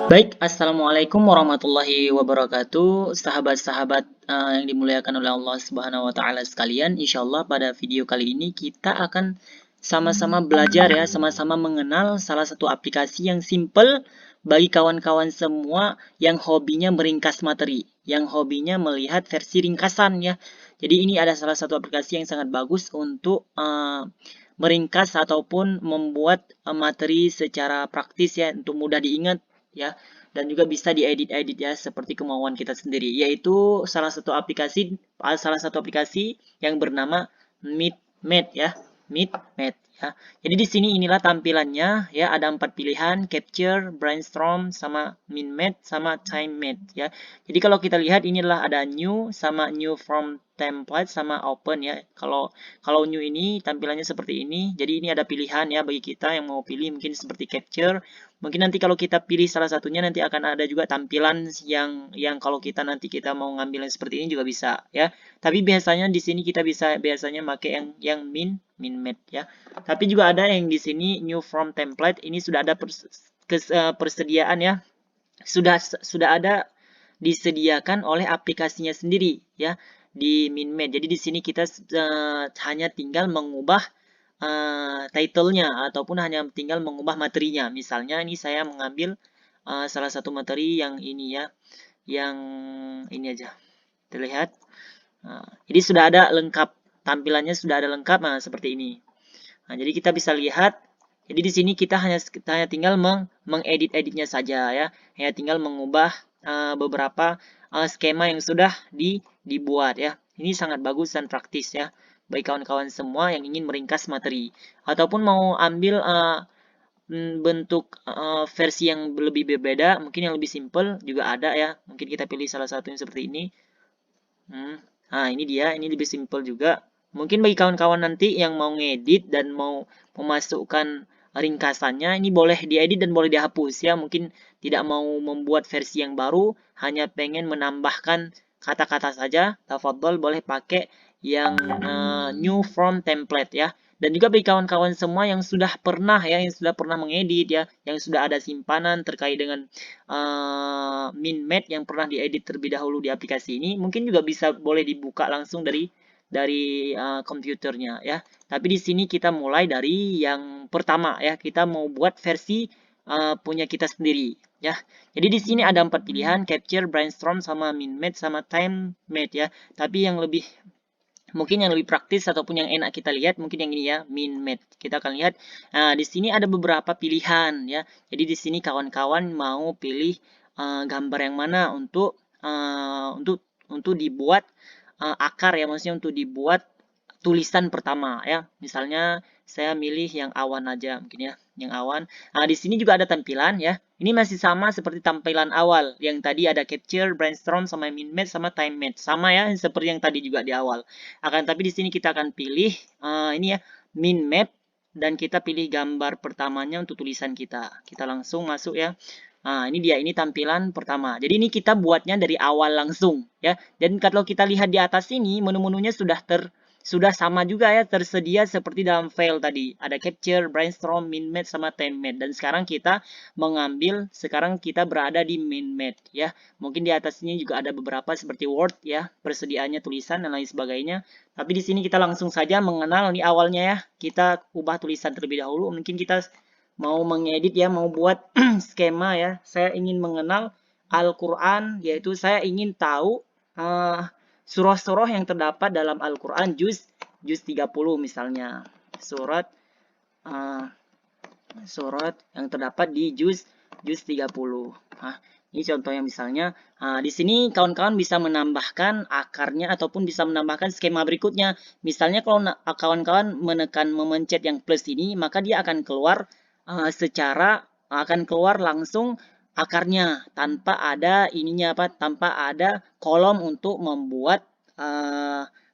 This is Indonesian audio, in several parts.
Baik, Assalamualaikum warahmatullahi wabarakatuh, sahabat-sahabat yang dimuliakan oleh Allah Subhanahu wa Ta'ala sekalian. Insya Allah, pada video kali ini kita akan sama-sama belajar, ya, sama-sama mengenal salah satu aplikasi yang simple bagi kawan-kawan semua yang hobinya meringkas materi, yang hobinya melihat versi ringkasan, ya. Jadi, ini ada salah satu aplikasi yang sangat bagus untuk meringkas ataupun membuat materi secara praktis, ya, untuk mudah diingat, ya, dan juga bisa diedit-edit, ya, seperti kemauan kita sendiri, yaitu salah satu aplikasi yang bernama MeetMate, ya. MeetMate, ya. Jadi di sini inilah tampilannya, ya, ada 4 pilihan: Capture, Brainstorm, sama MinMate, sama TimeMate, ya. Jadi kalau kita lihat inilah ada New sama New from Template sama Open, ya. Kalau New ini tampilannya seperti ini. Jadi ini ada pilihan, ya, bagi kita yang mau pilih, mungkin seperti Capture. Mungkin nanti kalau kita pilih salah satunya, nanti akan ada juga tampilan yang kalau kita nanti kita mau ngambil yang seperti ini juga bisa, ya. Tapi biasanya di sini kita biasanya pakai yang MinMate, ya. Tapi juga ada yang di sini New from Template. Ini sudah ada persediaan, ya. Sudah ada disediakan oleh aplikasinya sendiri, ya, di MinMate. Jadi di sini kita hanya tinggal mengubah title-nya ataupun hanya tinggal mengubah materinya. Misalnya ini saya mengambil salah satu materi yang ini, ya, yang ini aja. Terlihat. Jadi sudah ada lengkap, tampilannya sudah ada lengkap, seperti ini. Jadi kita bisa lihat. Jadi di sini kita hanya tinggal mengedit-editnya saja, ya. Hanya tinggal mengubah beberapa skema yang sudah dibuat, ya. Ini sangat bagus dan praktis, ya, bagi kawan-kawan semua yang ingin meringkas materi ataupun mau ambil bentuk versi yang lebih berbeda, mungkin yang lebih simple juga ada, ya. Mungkin kita pilih salah satu yang seperti ini. Nah, ini dia, ini lebih simple juga. Mungkin bagi kawan-kawan nanti yang mau ngedit dan mau memasukkan ringkasannya, ini boleh diedit dan boleh dihapus, ya. Mungkin tidak mau membuat versi yang baru, hanya pengen menambahkan kata-kata saja, tafadhol boleh pakai yang new from template, ya. Dan juga bagi kawan-kawan semua yang sudah pernah, ya, yang sudah pernah mengedit, ya, yang sudah ada simpanan terkait dengan MinMate yang pernah diedit terlebih dahulu di aplikasi ini, mungkin juga bisa boleh dibuka langsung dari komputernya, ya. Tapi di sini kita mulai dari yang pertama, ya. Kita mau buat versi punya kita sendiri, ya. Jadi di sini ada 4 pilihan: Capture, Brainstorm, sama MinMate, sama TimeMate, ya. Tapi mungkin yang lebih praktis ataupun yang enak kita lihat mungkin yang ini, ya, MinMate. Kita akan lihat. Nah, di sini ada beberapa pilihan, ya. Jadi di sini kawan-kawan mau pilih gambar yang mana untuk dibuat akar, ya, maksudnya untuk dibuat tulisan pertama, ya. Misalnya saya milih yang awan aja mungkin, ya, yang awan. Nah, di sini juga ada tampilan, ya. Ini masih sama seperti tampilan awal. Yang tadi ada Capture, Brainstorm, sama MinMate, sama TimeMate. Sama, ya, seperti yang tadi juga di awal. Tapi di sini kita akan pilih ini, ya, MinMate, dan kita pilih gambar pertamanya untuk tulisan kita. Kita langsung masuk, ya. Nah, ini dia, ini tampilan pertama. Jadi ini kita buatnya dari awal langsung, ya. Dan kalau kita lihat di atas ini, menu-menunya sudah sama juga, ya, tersedia seperti dalam file tadi. Ada Capture, Brainstorm, MinMate, sama TimeMate. Dan sekarang kita berada di MinMate, ya. Mungkin di atas ini juga ada beberapa seperti Word, ya, persediaannya tulisan dan lain sebagainya. Tapi di sini kita langsung saja mengenal ini awalnya, ya. Kita ubah tulisan terlebih dahulu. Mungkin kita mau mengedit, ya, mau buat skema, ya. Saya ingin mengenal Al-Quran, yaitu saya ingin tahu surah-surah yang terdapat dalam Al-Quran juz 30 misalnya. Surat yang terdapat di juz 30. Nah, ini contohnya misalnya. Di sini kawan-kawan bisa menambahkan akarnya ataupun bisa menambahkan skema berikutnya. Misalnya kalau kawan-kawan memencet yang plus ini, maka dia akan keluar langsung akarnya tanpa ada ininya tanpa ada kolom untuk membuat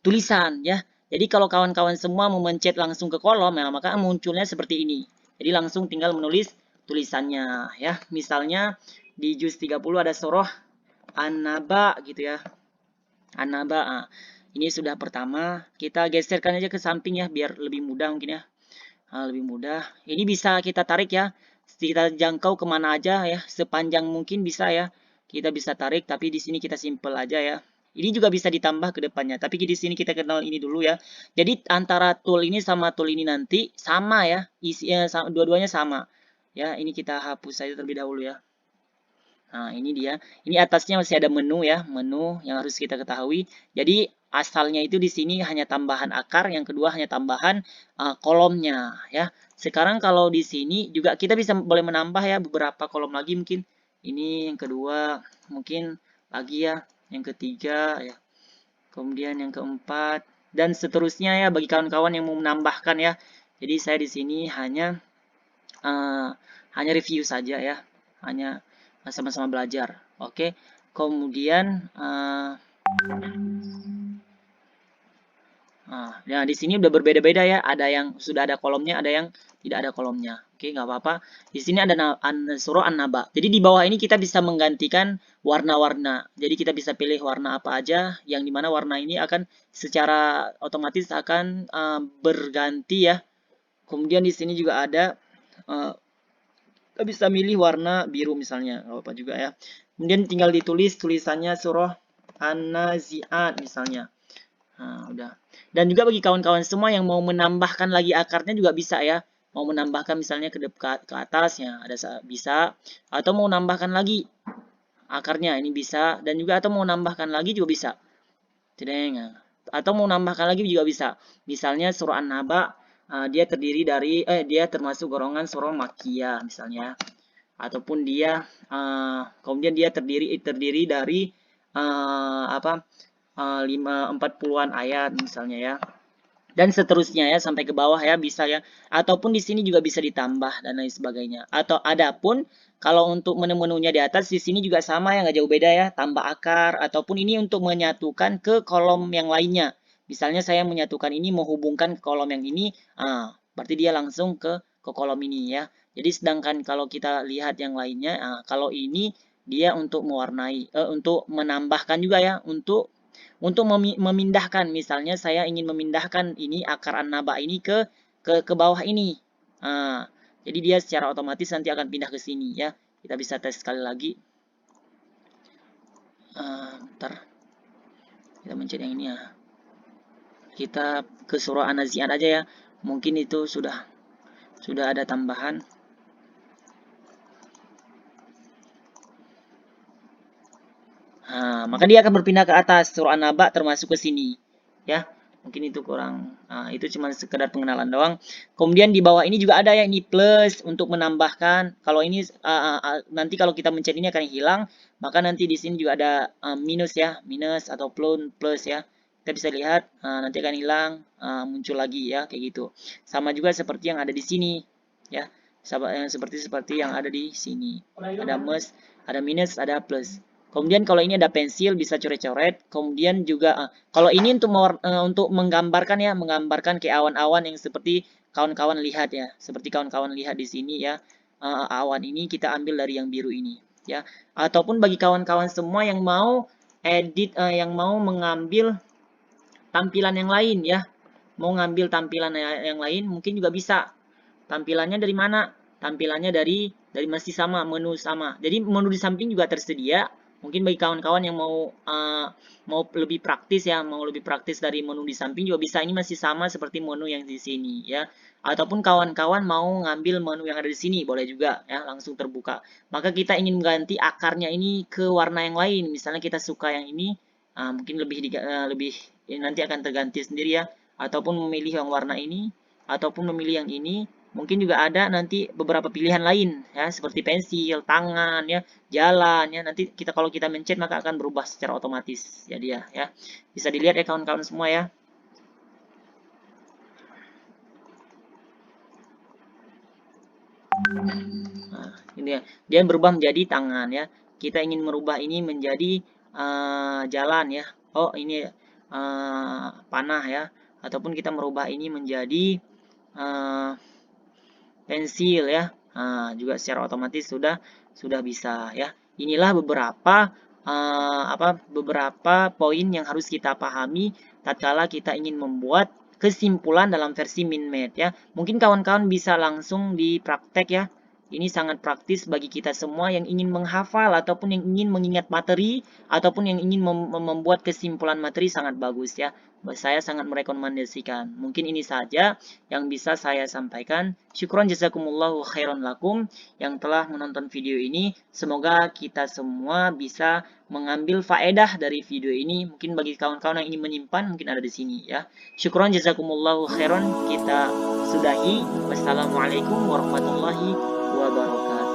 tulisan, ya. Jadi kalau kawan-kawan semua memencet langsung ke kolom, ya, maka munculnya seperti ini. Jadi langsung tinggal menulis tulisannya, ya. Misalnya di juz 30 ada surah An-Naba gitu, ya. An-Naba. Ini sudah pertama. Kita geserkan aja ke samping, ya, biar lebih mudah mungkin, ya. Lebih mudah. Ini bisa kita tarik, ya. kita jangkau kemana aja ya, sepanjang mungkin bisa ya. Kita bisa tarik, tapi di sini kita simple aja ya. Ini juga bisa ditambah ke depannya, tapi di sini kita kenal ini dulu ya. Jadi antara tool ini sama tool ini nanti sama ya, isinya dua-duanya sama. Ya, ini kita hapus saja terlebih dahulu ya. Nah, ini dia. Ini atasnya masih ada menu ya, menu yang harus kita ketahui. Jadi asalnya itu di sini hanya tambahan akar, yang kedua hanya tambahan kolomnya ya. Sekarang kalau di sini juga kita bisa boleh menambah ya beberapa kolom lagi mungkin. Ini yang kedua, mungkin lagi ya, yang ketiga ya. Kemudian yang keempat dan seterusnya ya bagi kawan-kawan yang mau menambahkan ya. Jadi saya di sini hanya review saja ya, hanya sama-sama belajar. Oke, kemudian nah di sini udah berbeda-beda ya. Ada yang sudah ada kolomnya, ada yang tidak ada kolomnya. Oke, nggak apa-apa. Di sini ada surah An-Naba. Jadi di bawah ini kita bisa menggantikan warna-warna. Jadi kita bisa pilih warna apa aja, yang dimana warna ini akan secara otomatis akan berganti ya. Kemudian di sini juga ada kita bisa milih warna biru misalnya, nggak apa juga ya. Kemudian tinggal ditulis tulisannya surah An-Nazi'at misalnya. Nah, udah. Dan juga bagi kawan-kawan semua yang mau menambahkan lagi akarnya juga bisa ya. Mau menambahkan misalnya ke dekat ke atas ya, ada bisa, atau mau nambahkan lagi akarnya ini bisa, dan juga atau mau nambahkan lagi juga bisa. Tidak. Atau mau nambahkan lagi juga bisa. Misalnya surah An-Naba dia terdiri dari dia termasuk golongan surah Makkiyah misalnya. Ataupun dia kemudian dia terdiri dari apa 40-an ayat misalnya ya, dan seterusnya ya sampai ke bawah ya bisa ya, ataupun di sini juga bisa ditambah dan lain sebagainya. Atau adapun kalau untuk menu-menunya di atas di sini juga sama ya, nggak jauh beda ya, tambah akar ataupun ini untuk menyatukan ke kolom yang lainnya. Misalnya saya menyatukan ini menghubungkan ke kolom yang ini, berarti dia langsung ke kolom ini ya. Jadi sedangkan kalau kita lihat yang lainnya, kalau ini dia untuk mewarnai, untuk menambahkan juga ya, untuk memindahkan, misalnya saya ingin memindahkan ini akar an-naba ini ke bawah ini. Jadi dia secara otomatis nanti akan pindah ke sini ya. Kita bisa tes sekali lagi. Bentar. Kita mencari yang ini ya. Kita ke surah An-Nazi'at aja ya. Mungkin itu sudah ada tambahan. Maka dia akan berpindah ke atas. Surah An-Naba termasuk ke sini. Ya, mungkin itu kurang. Itu cuma sekedar pengenalan doang. Kemudian di bawah ini juga ada ya, ini plus untuk menambahkan. Kalau ini nanti kalau kita mencet ini akan hilang. Maka nanti di sini juga ada minus ya, minus atau plus ya. Kita bisa lihat nanti akan hilang, muncul lagi ya, kayak gitu. Sama juga seperti yang ada di sini ya. Seperti yang ada di sini. Ada plus, ada minus, ada plus. Kemudian kalau ini ada pensil bisa coret-coret. Kemudian juga kalau ini untuk menggambarkan ya, menggambarkan ke awan-awan yang seperti kawan-kawan lihat ya. Seperti kawan-kawan lihat di sini ya. Awan ini kita ambil dari yang biru ini ya. Ataupun bagi kawan-kawan semua yang mau edit yang mau mengambil tampilan yang lain ya. Mau ngambil tampilan yang lain mungkin juga bisa. Tampilannya dari mana? Tampilannya dari masih sama, menu sama. Jadi menu di samping juga tersedia. Mungkin bagi kawan-kawan yang mau lebih praktis ya, mau lebih praktis dari menu di samping juga bisa. Ini masih sama seperti menu yang di sini ya. Ataupun kawan-kawan mau ngambil menu yang ada di sini, boleh juga ya, langsung terbuka. Maka kita ingin mengganti akarnya ini ke warna yang lain. Misalnya kita suka yang ini, mungkin lebih nanti akan terganti sendiri ya. Ataupun memilih yang warna ini, ataupun memilih yang ini. Mungkin juga ada nanti beberapa pilihan lain ya, seperti pensil, tangan ya, jalan ya. Nanti kalau kita mencet maka akan berubah secara otomatis ya dia ya. Bisa dilihat ya kawan-kawan semua ya. Nah, ini ya. Dia berubah menjadi tangan ya. Kita ingin merubah ini menjadi jalan ya. Oh, ini panah ya. Ataupun kita merubah ini menjadi pensil ya. Juga secara otomatis sudah bisa ya. Inilah beberapa beberapa poin yang harus kita pahami tatkala kita ingin membuat kesimpulan dalam versi MinMed ya. Mungkin kawan-kawan bisa langsung dipraktek ya. Ini sangat praktis bagi kita semua yang ingin menghafal ataupun yang ingin mengingat materi ataupun yang ingin membuat kesimpulan materi, sangat bagus ya. Saya sangat merekomendasikan. Mungkin ini saja yang bisa saya sampaikan. Syukron jazakumullahu khairan lakum yang telah menonton video ini. Semoga kita semua bisa mengambil faedah dari video ini. Mungkin bagi kawan-kawan yang ingin menyimpan, mungkin ada di sini ya. Syukron jazakumullahu khairan. Kita sudahi. Wassalamualaikum warahmatullahi wabarakatuh.